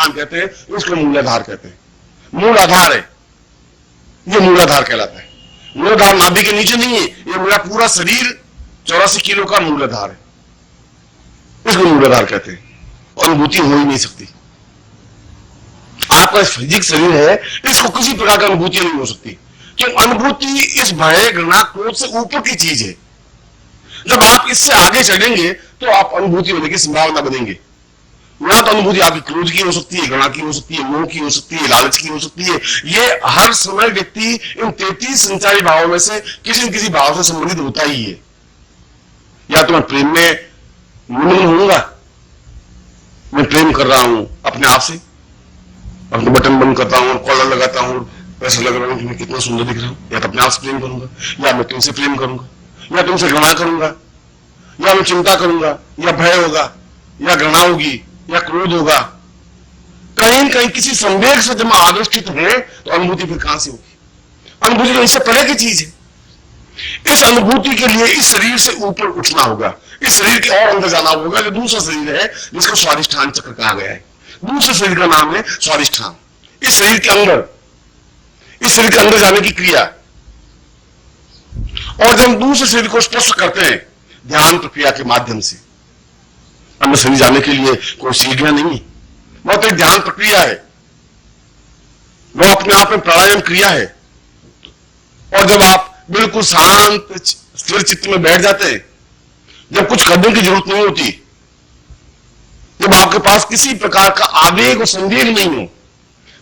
स्वादिष्ठान कहते हैं, इसको मूलाधार कहते हैं। मूल आधार है, ये मूलाधार कहलाता है। मूलाधार नाभि के नीचे नहीं है, ये मेरा पूरा शरीर 84 किलो का मूलाधार है, इसको मूलाधार कहते हैं। अनुभूति हो ही नहीं सकती। आपका फिजिक शरीर है, इसको किसी प्रकार की अनुभूति नहीं हो सकती, क्यों? अनुभूति इस भय घृणा क्रोध से ऊपर की चीज है। जब आप इससे आगे चढ़ेंगे तो आप अनुभूति होने की संभावना बनेंगे। या तो अनुभूति आपकी क्रोध की हो सकती है, घृणा की हो सकती है, मोह की हो सकती है, लालच की हो सकती है। ये हर समय व्यक्ति इन 33 संचारी भावों में से किसी न किसी भाव से संबंधित होता ही है। या तो मैं प्रेम में मग्न होऊंगा, मैं प्रेम कर रहा हूं अपने आप से, अपने बटन बंद करता हूं, कॉलर लगाता हूं, ऐसा लग रहा हूं कि मैं कितना सुंदर दिख रहा हूं, या तो अपने आप से प्रेम करूंगा, या मैं तुमसे प्रेम करूंगा, या तुमसे घृणा करूंगा, या मैं चिंता करूंगा, या भय होगा, या घृणा होगी, या क्रोध होगा। कहीं न कहीं किसी संवेग से जब आविष्टित है तो अनुभूति फिर कहां से होगी? अनुभूति तो इससे परे की चीज है। इस अनुभूति के लिए इस शरीर से ऊपर उठना होगा, इस शरीर के और अंदर जाना होगा। जो दूसरा शरीर है जिसको स्वादिष्ठान चक्र कहा गया है, दूसरे शरीर का नाम है स्वादिष्ठान। इस शरीर के अंदर, इस शरीर के अंदर जाने की क्रिया, और जब दूसरे शरीर को स्पर्श करते हैं ध्यान प्रक्रिया के माध्यम से, अंदर शरीर जाने के लिए कोई सीढ़ियां नहीं, वो तो एक ध्यान प्रक्रिया है, वो अपने आप में प्राणायाम क्रिया है। और जब आप बिल्कुल शांत स्थिर चित्त में बैठ जाते हैं, जब कुछ करने की जरूरत नहीं होती, जब आपके पास किसी प्रकार का आवेग और संवेग नहीं हो,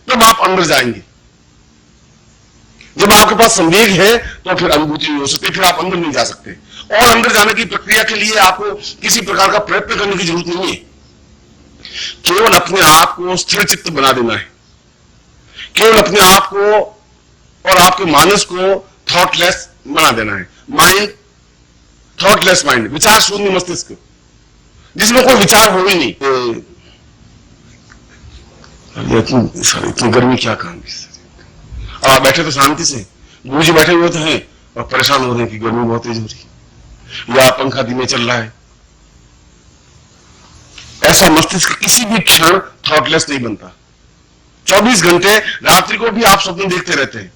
तब आप अंदर जाएंगे। जब आपके पास संवेग है तो फिर अनुभूति नहीं हो सकती, फिर आप अंदर नहीं जा सकते। और अंदर जाने की प्रक्रिया के लिए आपको किसी प्रकार का प्रयत्न करने की जरूरत नहीं है, केवल अपने आप को स्थिर चित्त बना देना है, केवल अपने आप को और आपके मानस को थॉटलेस बना देना है। माइंड, थॉटलेस माइंड, विचार शून्य मस्तिष्क, जिसमें कोई विचार हो ही नहीं। इतनी गर्मी क्या काम है? आप बैठे तो शांति से, गुरुजी बैठे हुए तो हैं और परेशान हो रहे हैं कि गर्मी बहुत तेज हो रही है, या पंखा धीमे चल रहा है। ऐसा मस्तिष्क किसी भी क्षण थॉटलेस नहीं बनता। 24 घंटे रात्रि को भी आप स्वप्न देखते रहते हैं,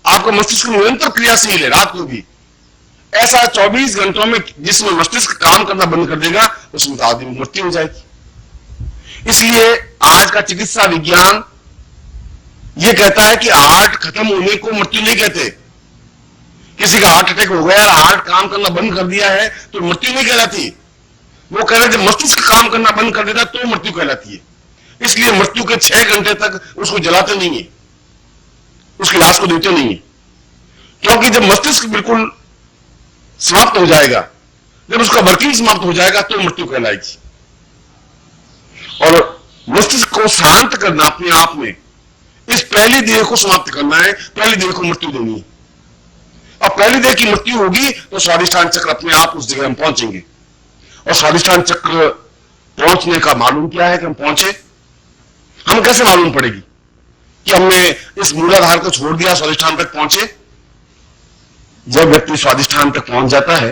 आपका मस्तिष्क निरंतर क्रियाशील है। रात को भी ऐसा 24 घंटों में जिसमें मस्तिष्क काम करना बंद कर देगा, उसमें तो आदमी मृत्यु हो जाएगी। इसलिए आज का चिकित्सा विज्ञान यह कहता है कि हार्ट खत्म होने को मृत्यु नहीं कहते। किसी का हार्ट अटैक हो गया, हार्ट काम करना बंद कर दिया है तो मृत्यु नहीं कहलाती। वो कह रहे जब मस्तिष्क काम करना बंद कर देता तो मृत्यु कहलाती है। इसलिए मृत्यु के 6 घंटे तक उसको जलाते नहीं है, उसकी लाश को देते नहीं है, क्योंकि जब मस्तिष्क बिल्कुल समाप्त हो जाएगा, जब उसका वर्किंग समाप्त हो जाएगा तो मृत्यु कहलाएगी। और मस्तिष्क को शांत करना अपने आप में, इस पहली देह को समाप्त करना है, पहली देह को मृत्यु देनी है। और पहली देह की मृत्यु होगी तो स्वादिष्ठान चक्र अपने आप उस जगह हम पहुंचेंगे। और स्वादिष्ठान चक्र पहुंचने का मालूम क्या है कि हम पहुंचे? हम कैसे मालूम पड़ेगी कि हमने इस मूलाधार को छोड़ दिया, स्वादिष्ठान तक पहुंचे? जब व्यक्ति स्वादिष्ठान तक पहुंच जाता है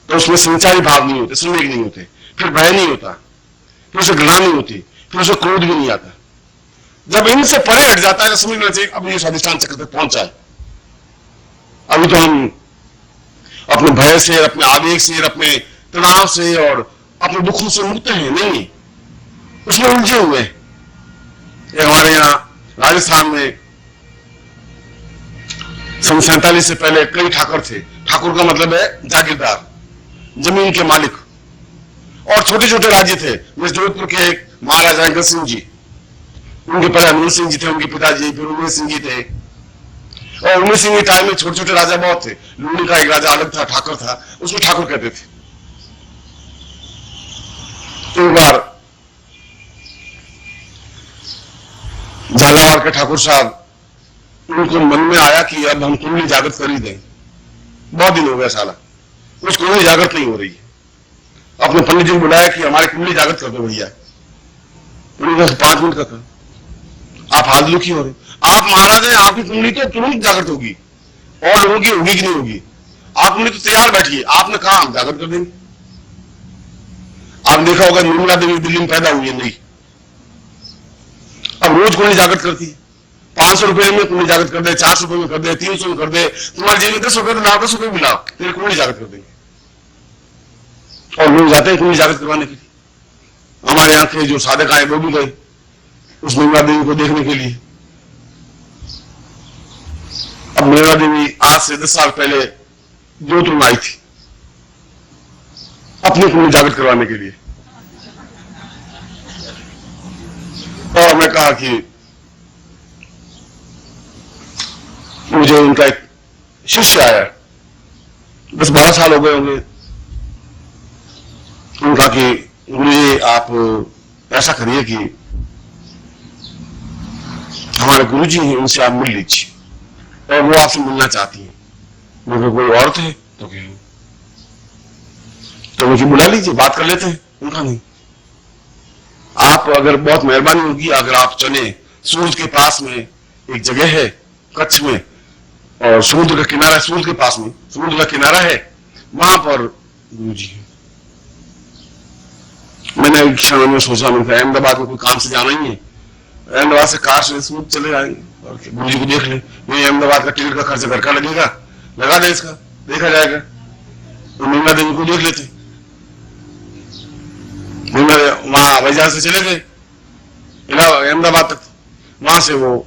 तो उसमें संचारी भाव नहीं होते, संवेग नहीं होते, फिर भय नहीं होता, फिर उसे घृणा नहीं होती, फिर उसे क्रोध भी नहीं आता। जब इनसे परे हट जाता है तो समझना चाहिए अब ये स्वादिष्ठान चक्र तक पहुंचा है। अभी तो हम अपने भय से, अपने आवेग से, अपने तनाव से और अपने दुखों से मुक्त हैं नहीं, उसमें उलझे हुए हैं। हमारे यहां राजस्थान में सन 47 से पहले कई ठाकुर थे। ठाकुर का मतलब है जागीरदार, जमीन के मालिक। और छोटे छोटे राज्य थे। जैसे जोधपुर के एक महाराजा अंगद सिंह जी, उनके पहले हनुमान सिंह जी थे, उनके पिताजी, फिर उमेश सिंह जी थे। और उमेश सिंह के टाइम में छोटे छोटे राजा बहुत थे। लूणी का एक राजा अलग था, ठाकुर था, उसको ठाकुर कहते थे। एक बार झालावाड़ के ठाकुर साहब, उनको मन में आया कि अब हम कुंडली जागृत कर ही दें। बहुत दिन हो गया साला, उस कुंडली जागृत नहीं हो रही है। अपने पंडित जी ने बुलाया कि हमारी कुंडली जागृत कर दो भैया। 5 मिनट का था, आप हाथ दुखी हो रहे, आप महाराज हैं, आपकी कुंडली तो तुरंत जागृत होगी, और लोगों की होगी कि नहीं होगी? आप कुंडली तो तैयार बैठिए, आपने कहा हम जागृत कर देंगे। आपने देखा होगा निर्मला देवी दिल्ली में पैदा हुई है, नहीं? रोज कुंडली जागृत करती है। 500 रुपए में कुंडली जागृत कर दे, 400 रुपए में कर दे, 300 में कर दे, तुम्हारे जेब में 10 रुपए तो लाओ, 10 रुपए भी लाओ, तेरे कुंडली जागृत कर देंगे। और लोग जाते हैं कुंडली जागृत करवाने के लिए। हमारे यहाँ के जो साधक आए वो भी गए उस निर्मला देवी को देखने के लिए। अब निर्मला देवी आज से 10 साल पहले जोधपुर में आई थी अपनी कुंडली जागृत करवाने के लिए। और हमने कहा कि मुझे उनका एक शिष्य आया, 10-12 साल हो गए होंगे। उनका कि गुरु जी आप ऐसा करिए कि हमारे गुरु जी हैं, उनसे आप मिल लीजिए और वो आपसे मिलना चाहती हैं। मुझे कोई औरत है तो मुझे बुला लीजिए, बात कर लेते हैं। उनका नहीं, आप अगर बहुत मेहरबानी होगी अगर आप चले, सूरज के पास में एक जगह है कच्छ में और समुद्र का किनारा है, सूरज के पास में समुद्र का किनारा है, वहां पर गुरु जी है। मैंने एक क्षण में सोचा, मैंने अहमदाबाद में कोई काम से जाना ही है, अहमदाबाद से कार से सूरज चले जाएंगे और गुरु जी को देख ले। नहीं, अहमदाबाद का टिकट का खर्चा घर का लगेगा, लगा दे, इसका देखा जाएगा। तो निर्मला देवी को देख लेते। वहां हवाई जहाज से चले गए अहमदाबाद तक। वहां से वो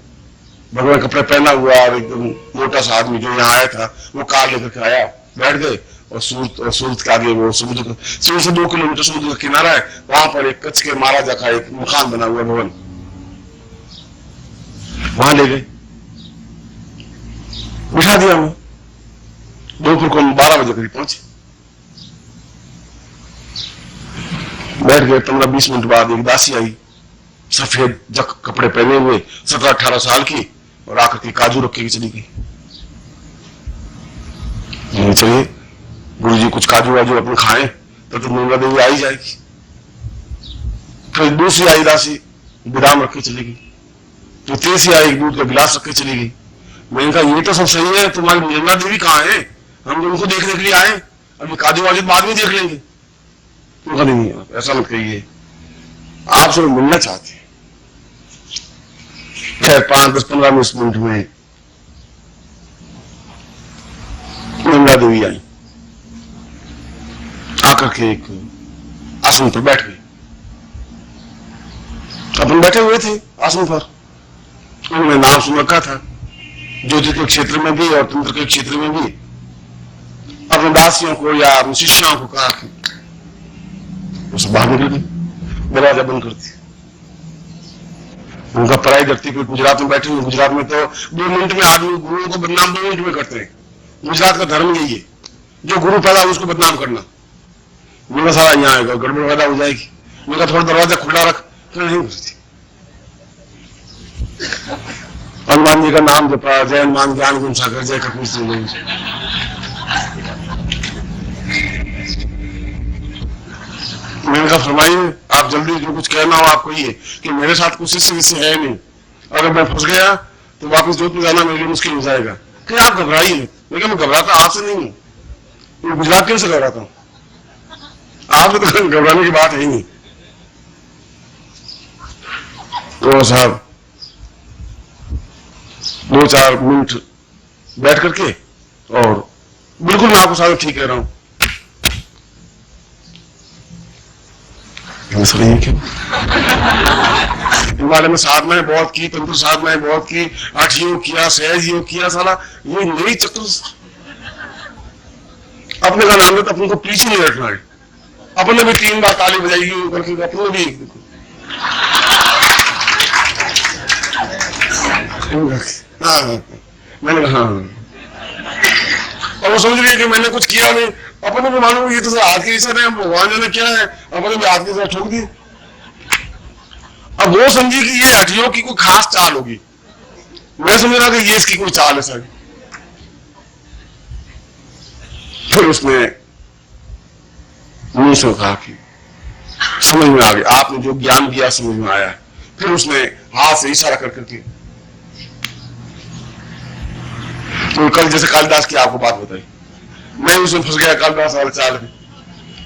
भगवान कपड़े पहना हुआ और एकदम मोटा सा आदमी जो यहाँ आया था वो कार लेकर के आया, बैठ गए और सूरत के आगे वो समुद्र से 2 किलोमीटर समुद्र का किनारा है, वहां पर एक कच्छ के महाराजा का एक मकान बना हुआ भवन, वहां ले गए, बिठा दिया। हमें दोपहर को 12 बजे करीब पहुंचे, बैठ गए। 15-20 मिनट बाद एक दासी आई, सफेद जक कपड़े पहने हुए, 17-18 साल की, और आकर के काजू रख के चली गई। चलिए गुरु जी कुछ काजू वाजू अपने खाएं तो निर्मला देवी आई जाएगी। फिर दूसरी आई दासी, बादाम रख के चली गई। तो तीसरी आई, दूध का गिलास रख के चली गई। मैंने कहा ये तो सब सही है, तुम्हारी निर्मला देवी कहाँ है? हम तो उनको देखने के लिए आए, अभी काजू वाजू बाद में देख लेंगे। तो नहीं, आप ऐसा मत कहिए, आपसे मिलना चाहते हैं। खैर 5-10-15 मिनट में निर्मला देवी आई, आकर के एक आसन पर बैठ गई। अपन बैठे हुए थे आसन पर, उन्होंने नाम सुन रखा था ज्योतिष के क्षेत्र में भी और तंत्र के क्षेत्र में भी। अपने दासियों को या अपने शिष्यों को कहा कि उसे बाहर निकल गई, दरवाजा बंद कर दिया। उनका पराई व्यक्ति कोई गुजरात में बैठे हुए, गुजरात में तो 2 मिनट में आदमी गुरुओं को बदनाम 2 मिनट में करते हैं। गुजरात का धर्म यही है, जो गुरु पैदा हो उसको बदनाम करना। मेरा सारा यहाँ आएगा, गड़बड़ पैदा हो जाएगी। मेरा थोड़ा दरवाजा खुला रख, नहीं घुसती। हनुमान जी का नाम जपा, जय हनुमान ज्ञान गुण सागर, जय कपीर सिंह। मैंने कहा फरमाइए, आप जल्दी जो कुछ कहना हो आप कहिए कि मेरे साथ कुछ शिष्य विषय है नहीं, अगर मैं फंस गया तो वापस जोधपुर जाना मेरे लिए मुश्किल हो जाएगा। कि आप घबराइए। मैं घबराता आपसे नहीं हूं, मैं गुजरात क्यों से घबराता हूं? आप तो घबराने की बात है ही नहीं। तो साहब 2-4 मिनट बैठ करके, और बिल्कुल मैं आपको साहब ठीक कह रहा हूं, हिमालय में साधनाएं बहुत की, तंत्र साधनाएं बहुत की, 8 योग किया, सहज योग किया, साला ये नई चक्र अपने का नाम है तो अपने को पीछे नहीं रखना है। अपने भी 3 बार ताली बजाएगी करके, अपने भी मैंने कहा और वो समझ रही है कि मैंने कुछ किया नहीं। अपने को मालूम ये तो हाथ के इशारे हैं, भगवान जाने क्या है, अपने भी हाथ के साथ ठोक दिए। अब वो समझी कि ये हटियों की कोई खास चाल होगी, मैं समझ रहा कि ये इसकी कोई चाल है सर। फिर उसने मुंह से कहा कि समझ में आ गया, आपने जो ज्ञान दिया समझ में आया। फिर उसने हाथ से इशारा कर करके, तो कल जैसे कालिदास की आपको बात बताई, मैं उसमें फंस गया कालिदास वाले चाल में।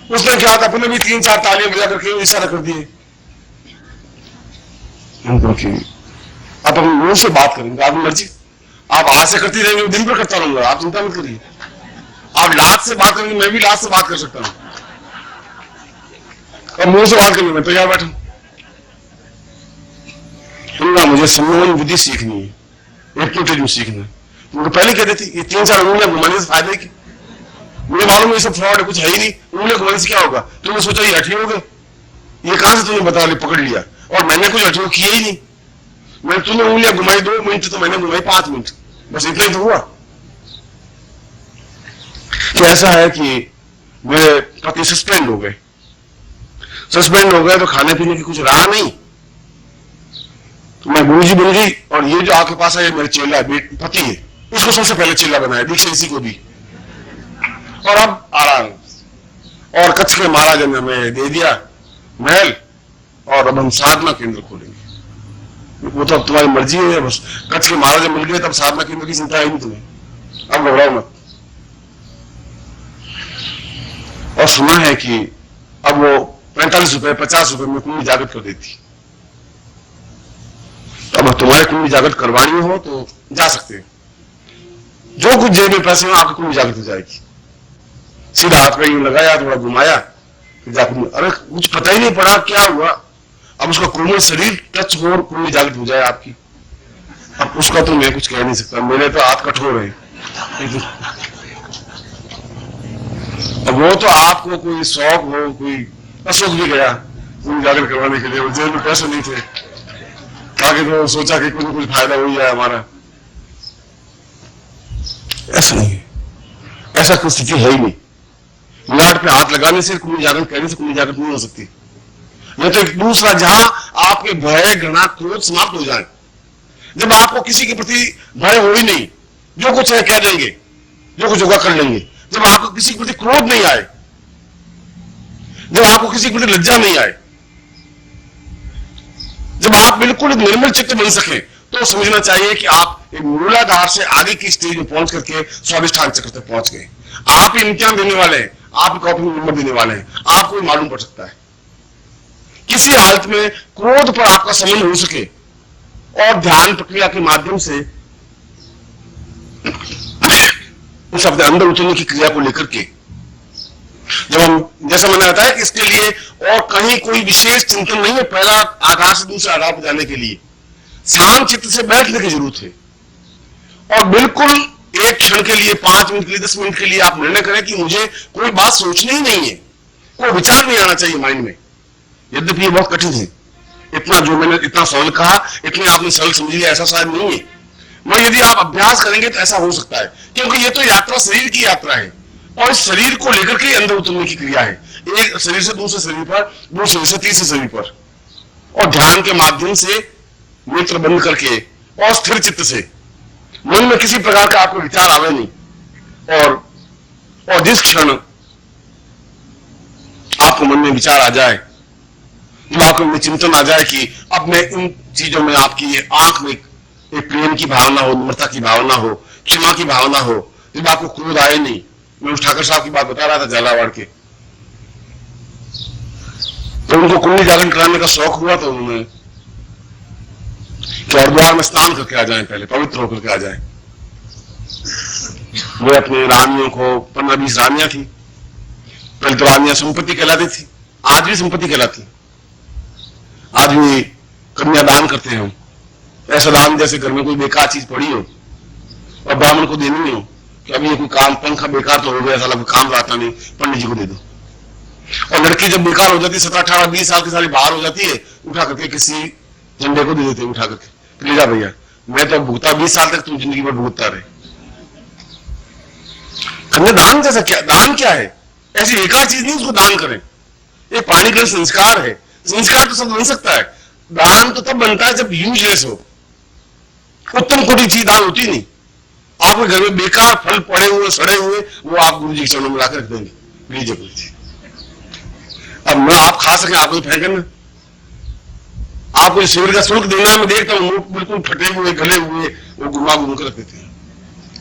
उसने क्या था, अपने भी 3-4 तालियां बजा करके इशारा कर दिए। आप अपने मुंह से बात करेंगे, आपकी मर्जी। आप आज से करती रहेंगे, दिन भर करता रहूंगा, आप चिंता मत करिए। आप लात से बात करेंगे, मैं भी लात से बात कर सकता हूं, और मुंह से बात करने में तैयार बैठा। सुनना, मुझे सम्मोहन विधि सीखनी है, हिप्नोटिज्म सीखना है। मुझे पहले कहते थे ये 3-4 उंगलियां घुमाने से फायदा है कि? मुझे मालूम है ये सब फ्रॉड है, कुछ है ही नहीं, उंगलियां घुमाने से क्या होगा? तुमने सोचा ये हठी हो गए, ये कहां से तुमने बता लिया, पकड़ लिया, और मैंने कुछ हठी किया ही नहीं। मैंने तुमने उंगलियां घुमाई 2 मिनट, तो मैंने घुमाई 5 मिनट, बस इतना ही तो हुआ। तो ऐसा है कि मेरे पति सस्पेंड हो गए, तो खाने पीने की कुछ रहा नहीं, तो मैं गुरुजी बन गई, और ये जो आपके पास है मेरे चेला पति है, इसको सबसे पहले चेला बनाया, दीक्षा इसी को दी, और अब आराम। और कच्छ के महाराज ने हमें दे दिया महल, और अब हम साधना केंद्र खोलेंगे। वो तो अब तुम्हारी मर्जी है, बस कच्छ के महाराज मिल गए तब साधना केंद्र की चिंता है नहीं तुम्हें, अब घबराओ मत। और सुना है कि अब वो 45 रुपए 50 रुपए में कुंडली जागृत कर देती। अब तुम्हारे कुंडली जागृत करवानी हो तो जा सकते हैं, जो कुछ जेब में पैसे हो आपकी कुंडली जागृत हो जाएगी। सीधा हाथ पे यूं लगाया, थोड़ा घुमाया, अरे कुछ पता ही नहीं पड़ा क्या हुआ। अब उसका कोमल शरीर टच हो और कुंडली जागृत हो जाए आपकी, अब उसका तो मैं कुछ कह नहीं सकता, मेरे तो हाथ कठोर है। अब वो तो आपको कोई शौक हो, कोई अशोक भी गया कुंडली जागृत करवाने के लिए, और जेब में पैसे नहीं थे, आगे तो सोचा कि कुछ न कुछ फायदा हो जाए हमारा। ऐसा नहीं है, ऐसा कोई स्थिति है ही नहीं। विराट पे हाथ लगाने से कुंडली जागृत करने से कुंडली जागृत नहीं हो सकती। यह तो एक दूसरा, जहां आपके भय घृणा क्रोध समाप्त हो जाए, जब आपको किसी के प्रति भय हो ही नहीं, जो कुछ है कह देंगे, जो कुछ होगा कर लेंगे, जब आपको किसी के प्रति क्रोध नहीं आए, जब आपको किसी के प्रति लज्जा नहीं आए, जब आप बिल्कुल निर्मल चित्त बन सके, तो समझना चाहिए कि आप एक मूलाधार से आगे की स्टेज में पहुंच करके स्वादिष्ठान चक्र तक पहुंच गए। आप इम्तिहान देने वाले हैं, आप कॉपी में नंबर देने वाले हैं, आपको मालूम पड़ सकता है। किसी हालत में क्रोध पर आपका समन हो सके, और ध्यान प्रक्रिया के माध्यम से उस अपने अंदर उतरने की क्रिया को लेकर के, जब हम, जैसा मैंने बताया कि इसके लिए और कहीं कोई विशेष चिंतन नहीं है, पहला आधार से दूसरे आधार पर जाने के लिए शांत चित्त से बैठने की जरूरत है, और बिल्कुल एक क्षण के लिए, 5 मिनट के लिए, 10 मिनट के लिए आप निर्णय करें कि मुझे कोई बात सोचनी ही नहीं है, कोई विचार नहीं आना चाहिए माइंड में। यद्यपि ये बहुत कठिन है, इतना जो मैंने इतना सरल कहा, इतने आपने सरल समझ लिया, ऐसा शायद नहीं है, मगर यदि आप अभ्यास करेंगे तो ऐसा हो सकता है, क्योंकि ये तो यात्रा शरीर की यात्रा है, और इस शरीर को लेकर के अंदर उतरने की क्रिया है, एक शरीर से दूसरे शरीर पर, दूसरे शरीर से तीसरे शरीर पर, और ध्यान के माध्यम से नेत्र बंद करके और स्थिर चित्त से, मन में किसी प्रकार का आपको विचार आवे नहीं, और जिस क्षण आपको मन में विचार आ जाए, जब आपको में चिंतन आ जाए कि अब मैं इन चीजों में, आपकी आंख में एक प्रेम की भावना हो, नम्रता की भावना हो, क्षमा की भावना हो, जब आपको क्रोध आए नहीं। मैं उस ठाकर साहब की बात बता रहा था झालावाड़ के, तो उनको कुंडली जागरण कराने का शौक हुआ, तो उन्होंने कि हरिद्वार में स्नान करके आ जाएं, पहले पवित्र होकर के आ जाएं। वो अपने रानियों को, 15-20 रानियां थी, पहले तो रानियां संपत्ति कहलाती थी, आज भी संपत्ति कहलाती, आज भी कन्यादान करते हैं हम, ऐसा दान जैसे घर में कोई बेकार चीज पड़ी हो और ब्राह्मण को देनी नहीं हो कि अभी ये कोई काम, पंखा बेकार तो हो गया, साला काम आता नहीं, पंडित जी को दे दो। और लड़की जब बेकार हो जाती, 17, 18, 20 साल की सारी बाहर हो जाती है, उठा करके किसी झंडे को दे देते हैं, उठा करके ले जा भैया, मैं तो भुगता 20 साल तक, तुम जिंदगी भर भुगतता रहे। कन्यादान जैसा क्या, दान क्या है? ऐसी बेकार चीज नहीं, उसको दान करें, ये पानी का संस्कार है। संस्कार तो सब बन सकता है, दान तो तब बनता है जब यूजलेस हो, उत्तम कोटि चीज दान होती नहीं। आपके घर में बेकार फल पड़े हुए, सड़े हुए, वो आप गुरु जी के चरणों में लाकर रख देंगे, लीजिए गुरु जी। अब मैं आप खा सकें, आपको फेंके ना, आपको शिविर का शुल्क देना है, मैं देखता हूँ नोट बिल्कुल फटे हुए, गले हुए, वो घुमा घूम कर रख देते हैं,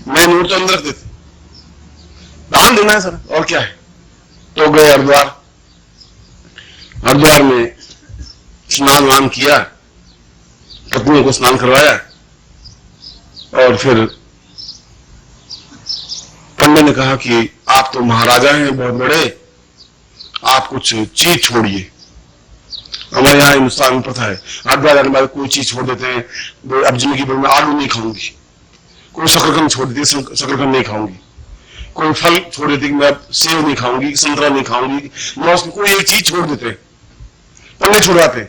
मैं नोट तो अंदर रख देते। दान देना है सर, और क्या है। तो गए हरिद्वार, हरिद्वार में स्नान वान किया, पत्नियों को स्नान करवाया और फिर पंडित ने कहा कि आप तो महाराजा हैं बहुत बड़े, आप कुछ चीज छोड़िए। हमारे यहाँ हिंदुस्तान में प्रथा है, हरिद्वार जाने के बाद कोई चीज छोड़ देते हैं। अब जिंदगी भर में आलू नहीं खाऊंगी, कोई शकरकंद छोड़ देती है, शकरकंद नहीं खाऊंगी, कोई फल छोड़ देती मैं सेब नहीं खाऊंगी, संतरा नहीं खाऊंगी, मौसम कोई एक चीज छोड़ देते हैं, पंडित छुड़वाते।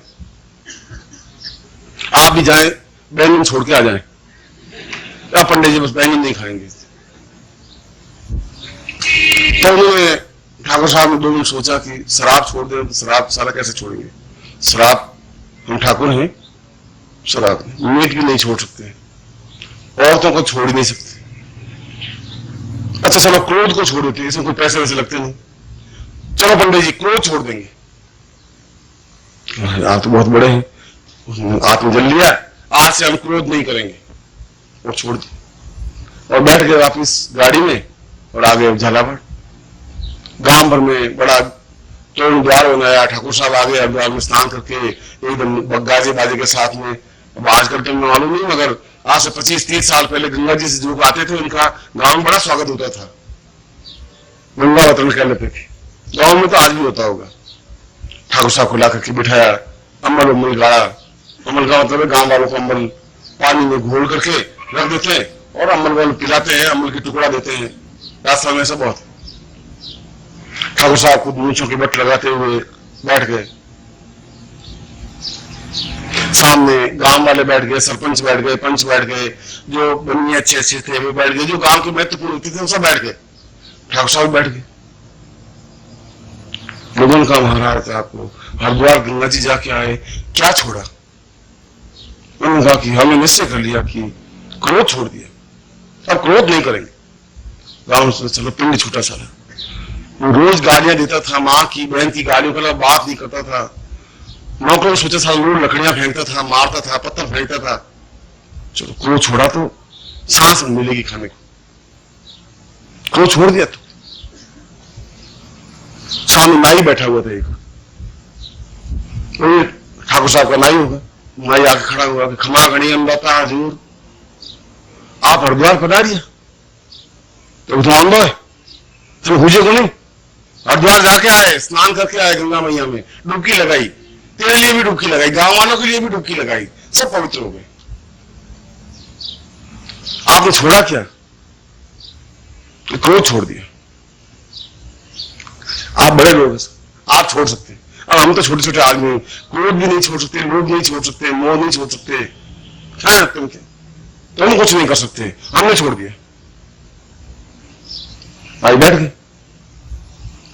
आप भी जाएं, बैंगन छोड़ के आ जाएं, या पंडित जी बस बैंगन नहीं खाएंगे। तो उन्होंने ठाकुर साहब ने 2 दिन सोचा कि शराब छोड़ दें, तो शराब सारा कैसे छोड़ेंगे, शराब हम ठाकुर हैं, शराब मीट भी नहीं छोड़ सकते, औरतों को छोड़ ही नहीं सकते। अच्छा चलो क्रोध को छोड़ देते, इसमें कोई पैसे वैसे लगते नहीं, चलो पंडित जी क्रोध छोड़ देंगे। आप तो बहुत बड़े हैं, आपने जल लिया, आज से हम क्रोध नहीं करेंगे, और छोड़ दिया और बैठ गए वापिस गाड़ी में और आ गए झालावाड़। गांव भर में बड़ा तोड़ द्वार बनाया, ठाकुर साहब आ गए हरिद्वार में स्नान करके एकदम गाजे बाजे के साथ में। अब आजकल के मालूम नहीं, मगर आज से 25-30 साल पहले गंगा जी से जो आते थे उनका गांव में बड़ा स्वागत होता था, गंगा वतन कह लेते थे। गांव में तो आज भी होता होगा। ठाकुर साहब को ला करके बिठाया, अम्बल उम्बल गाड़ा, अम्बल का मतलब गांव वालों को अम्बल पानी में घोल करके रख देते हैं और अम्बल वाले पिलाते हैं, अम्बल की टुकड़ा देते हैं। रास्ता में ऐसा बहुत। ठाकुर साहब को मूंछों के बट लगाते हुए बैठ गए, सामने गांव वाले बैठ गए, सरपंच बैठ गए, पंच बैठ गए, जो बनिए अच्छे अच्छे थे वो बैठ गए, जो गांव के महत्वपूर्ण व्यक्ति थे वो सब बैठ गए, ठाकुर साहब बैठ गए। लोगों का महाराज आपको हरिद्वार गंगा जी जाके आए, क्या छोड़ा? उन्होंने कहा कि हमने निश्चय कर लिया कि क्रोध छोड़ दिया, अब क्रोध नहीं करेंगे। गांव से चलो पिंड छूटा सारा। वो रोज गालियां देता था, माँ की बहन की गालियों का बात नहीं करता था, नौकरों सोचा साल रोज लकड़ियां फेंकता था, मारता था, पत्थर फेंकता था। चलो क्रोध छोड़ा तो सांस मिलेगी खाने को, क्रोध छोड़ दिया तो। सामने नाई बैठा हुआ था एक, ठाकुर साहब का नाई होगा, नाई आके खड़ा हुआ कि खमा गणी अम्बाता हजूर, आप हरिद्वार पधारिए। तो अनुभव है, तुम पूछे को नहीं, हरिद्वार जाके आए, स्नान करके आए गंगा मैया में, डुबकी लगाई, तेरे लिए भी डुबकी लगाई, गांव वालों के लिए भी डुबकी लगाई, सब पवित्र हो गए। आपने छोड़ा क्या? क्रोध छोड़ दिया। आप बड़े लोग हैं, आप छोड़ सकते हैं। अब हम तो छोटे छोटे आदमी, क्रोध भी नहीं छोड़ सकते, लोभ नहीं छोड़ सकते, मोह नहीं छोड़ सकते, क्या तुम कुछ नहीं कर सकते, हमने छोड़ दिया। भाई बैठ गए,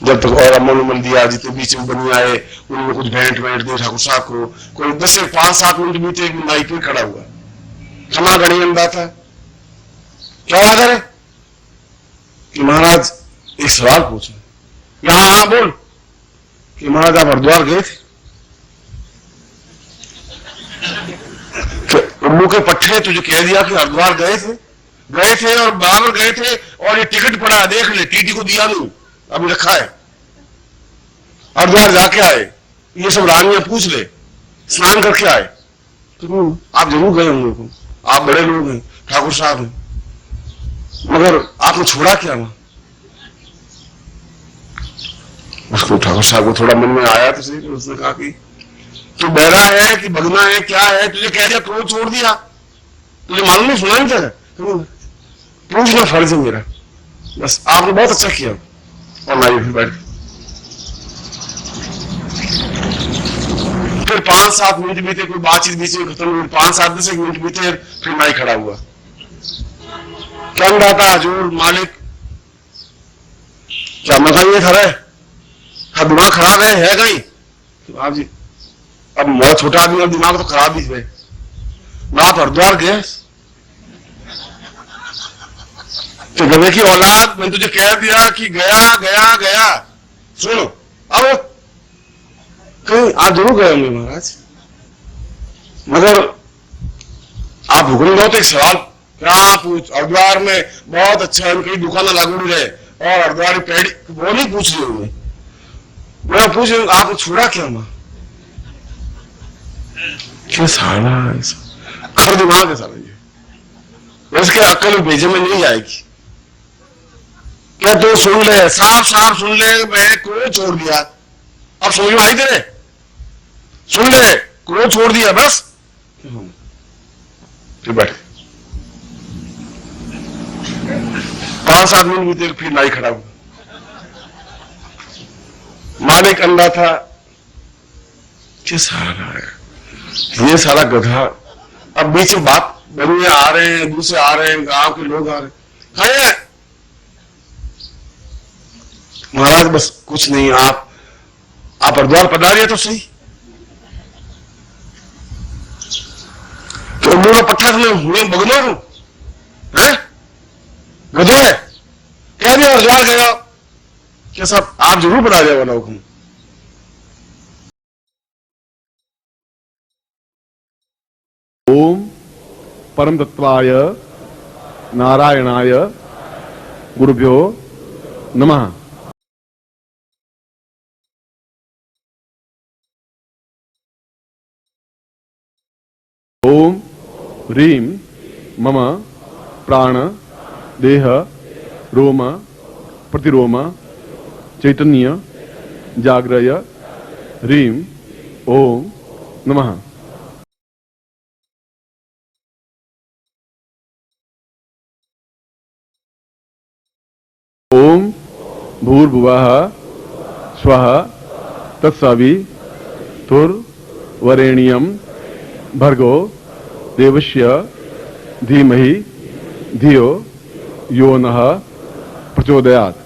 जब तक और अमल उमल दिया, जितने बीच में बनी आए उनमें कुछ भेंट दी ठाकुर साहब को। कोई 10 से 5-7 मिनट बीते, नाई पे खड़ा हुआ, क्षमा गणी अंदा था, क्या आदर है कि महाराज एक सवाल पूछो। हाँ बोल कि महाराज आप हरिद्वार गए थे? उल्लू के पट्टे तुझे कह दिया कि हरिद्वार गए थे और बराबर गए थे, और ये टिकट पड़ा है, देख ले, टीटी को दिया नहीं, अभी रखा है, हरिद्वार जाके आए, ये सब रानियां पूछ ले, स्नान करके आए। तो आप जरूर गए होंगे, आप बड़े लोग हैं, ठाकुर साहब हैं, मगर आपने छोड़ा क्या वहां? उसको ठाकुर साहब को थोड़ा मन में आया तो सही, उसने कहा कि तू बहरा है कि भगना है, क्या है? तुझे कह दिया क्रोध छोड़ दिया, तुझे मालूम नहीं, सुना नहीं था, पूछना फर्ज है मेरा, बस आपने बहुत अच्छा किया। और नाई फिर बैठ, फिर 5-7 मिनट बीते, कोई बातचीत बीच में खत्म हुई, 5-7 मिनट बीते, फिर नाई खड़ा हुआ, क्या था हजूर मालिक, क्या मजा ये खरा है, हाँ दिमाग खराब है कहीं? आप जी अब बहुत छोटा आदमी, अब दिमाग तो खराब ही है ना। आप हरिद्वार गए तो गधे की औलाद, मैंने तुझे कह दिया कि गया गया गया, सुनो अब कहीं आप जरूर गए होंगे महाराज, मगर आप हुक्म दो तो एक सवाल, क्या पूछ? हरिद्वार में बहुत अच्छा है, कई दुकाना लागू रहे और हरिद्वार पेड़ वो नहीं पूछ रहे होंगे, मैं पूछ रहा हूं आपने छोड़ा क्या वहां? क्या सारा पत्थर दिमाग है सारा ये, इसके अक्ल भेजे में नहीं जाएगी। क्या तू सुन ले, साफ साफ सुन ले, मैं क्रोध छोड़ दिया। अब समझ में आई तेरे? सुन ले, क्रोध छोड़ दिया बस। फिर बैठे 5-7 मिनट बीते, फिर नाई खड़ा हुआ। मालिक अंधा था, ये सारा है, ये सारा गधा। अब बीच में बाप बनुए आ रहे हैं, दूसरे आ रहे हैं, गांव के लोग आ रहे हैं। महाराज बस कुछ नहीं, आप हरिद्वार पधारिए तो सही। तो मुंह पत्थर में हुए बगलो हूं है, गधो है, कह दिया हरिद्वार गया। क्या साहब आप जरूर पधारिए वाला हुक्म। ओम परम तत्वाय नारायणाय गुरुभ्यो नमः। ओम ह्रीं मम प्राण देह रोम प्रतिरोम चैतन्य जाग्रय ह्रीं ओम नमः। ओम भूर्भुवः स्वः तत्सवितुर्वरेण्यं भर्गो देवस्य धीमहि धियो यो नः प्रचोदयात्।